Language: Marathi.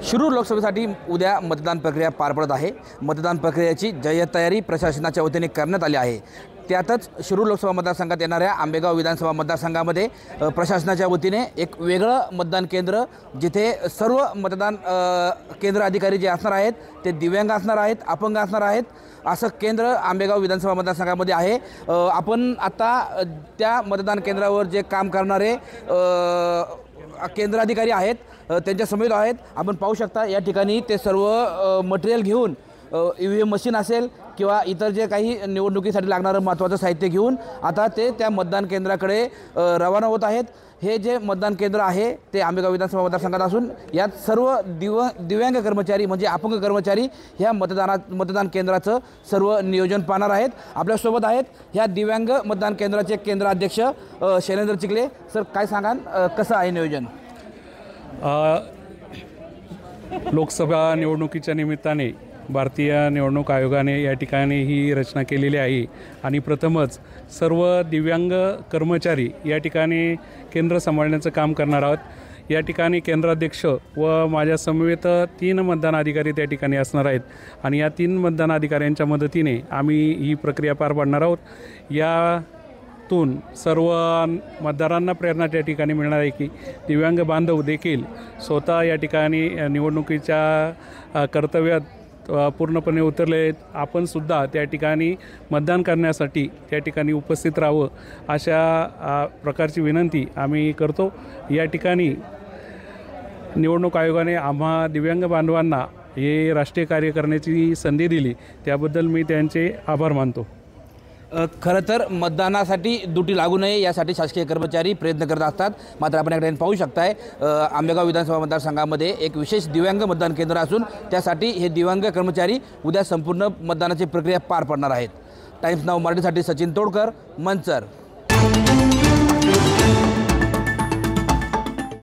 शिरूर लोकसभेसाठी उद्या मतदान प्रक्रिया पार पडत आहे। मतदान प्रक्रियेची जय्यत तयारी प्रशासनाच्या वतीने करण्यात आली आहे। त्यातच शिरूर लोकसभा मतदारसंघात येणाऱ्या आंबेगाव विधानसभा मतदारसंघामध्ये प्रशासनाच्या वतीने एक वेगळं मतदान केंद्र, जिथे सर्व मतदान केंद्र अधिकारी जे असणार आहेत ते दिव्यांग असणार आहेत, अपंग असणार आहेत, असं केंद्र आंबेगाव विधानसभा मतदारसंघामध्ये आहे। आपण आता त्या मतदान केंद्रावर जे काम करणारे केंद्र अधिकारी आहेत त्यांच्या समेत आहेत। आपण पाहू शकता या ठिकाणी ते सर्व मटेरियल घेऊन EVM मशीन असेल किंवा इतर जे काही निवडणुकीसाठी लागणारं महत्त्वाचं साहित्य घेऊन आता ते त्या मतदान केंद्राकडे रवाना होत आहेत। हे जे मतदान केंद्र आहे ते आंबेगाव विधानसभा मतदारसंघात असून यात सर्व दिव्यांग कर्मचारी म्हणजे अपंग कर्मचारी ह्या मतदान केंद्राचं सर्व नियोजन पाहणार आहेत। आपल्यासोबत आहेत ह्या दिव्यांग मतदान केंद्राचे केंद्र अध्यक्ष शैलेंद्र चिखले। सर, काय सांगाल, कसं आहे नियोजन? लोकसभा निवडणुकीच्या निमित्ताने भारतीय निवडणूक आयोगाने या ठिकाणी ही रचना केलेली आहे आणि प्रथमच सर्व दिव्यांग कर्मचारी या ठिकाणी केंद्र सांभाळण्याचं काम करणार आहोत। या ठिकाणी केंद्राध्यक्ष व माझ्या समवेत 3 मतदान अधिकारी त्या ठिकाणी असणार आहेत आणि या 3 मतदान अधिकाऱ्यांच्या मदतीने आम्ही ही प्रक्रिया पार पाडणार आहोत। यातून सर्व मतदारांना प्रेरणा त्या ठिकाणी मिळणार आहे की दिव्यांग बांधव देखील स्वतः या ठिकाणी निवडणुकीच्या कर्तव्यात पूर्णपणे उतरले आहेत। आपण सुद्धा त्या ठिकाणी मतदान करण्यासाठी त्या ठिकाणी उपस्थित राहावं अशा प्रकारची विनंती आम्ही करतो। या ठिकाणी निवडणूक आयोगाने आम्हा दिव्यांग बांधवांना हे राष्ट्रीय कार्य करण्याची संधी दिली, त्याबद्दल मी त्यांचे आभार मानतो। खरं तर मतदानासाठी दुटी लागू नये यासाठी शासकीय कर्मचारी प्रयत्न करत असतात। मात्र आपण याकडे पाहू शकताय आंबेगाव विधानसभा मतदारसंघामध्ये एक विशेष दिव्यांग मतदान केंद्र असून त्यासाठी हे दिव्यांग कर्मचारी उद्या संपूर्ण मतदानाची प्रक्रिया पार पाडणार आहेत। टाइम्स नाऊ मराठीसाठी सचिन तोडकर, मंचर।